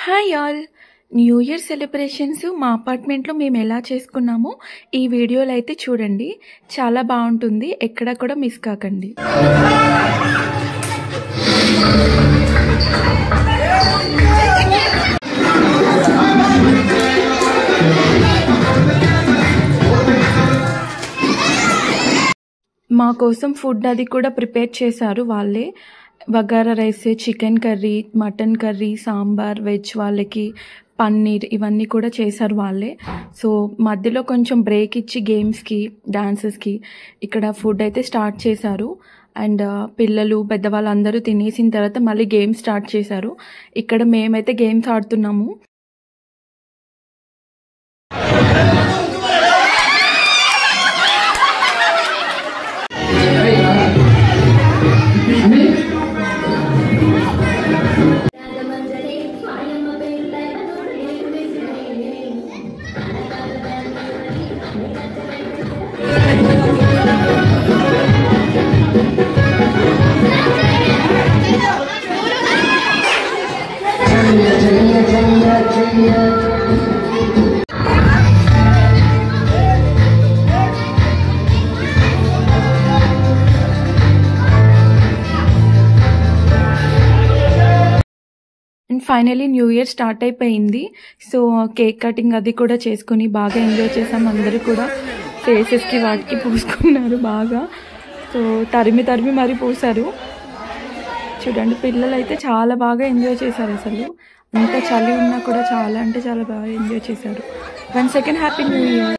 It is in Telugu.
Hi all! New year celebrations మా అపార్ట్మెంట్లో మేము ఎలా చేసుకున్నామో ఈ వీడియోలో అయితే చూడండి. చాలా బాగుంటుంది. ఎక్కడ కూడా మిస్ కాకండి. మా కోసం ఫుడ్ అది కూడా ప్రిపేర్ చేశారు వాళ్ళే. Bagara rice, chicken curry, mutton curry, sambar, veg వాళ్ళకి పన్నీర్ ఇవన్నీ కూడా చేశారు వాళ్ళే. సో మధ్యలో కొంచెం బ్రేక్ ఇచ్చి గేమ్స్కి, డాన్సెస్కి ఇక్కడ ఫుడ్ అయితే స్టార్ట్ చేశారు. అండ్ పిల్లలు పెద్దవాళ్ళు అందరూ తినేసిన తర్వాత మళ్ళీ గేమ్స్ స్టార్ట్ చేశారు. ఇక్కడ మేమైతే గేమ్స్ ఆడుతున్నాము. And finally new year start అయిపోయింది. సో కేక్ కటింగ్ అది కూడా చేసుకుని బాగా ఎంజాయ్ చేసాం. అందరూ కూడా ఫేసెస్కి వాటికి పూసుకున్నారు బాగా. సో తరిమి మరీ పూసారు. చూడండి, పిల్లలు అయితే చాలా బాగా ఎంజాయ్ చేశారు. అసలు అంత చలి ఉన్నా కూడా చాలా అంటే చాలా బాగా ఎంజాయ్ చేశారు. 1 సెకండ్ హ్యాపీ న్యూ ఇయర్.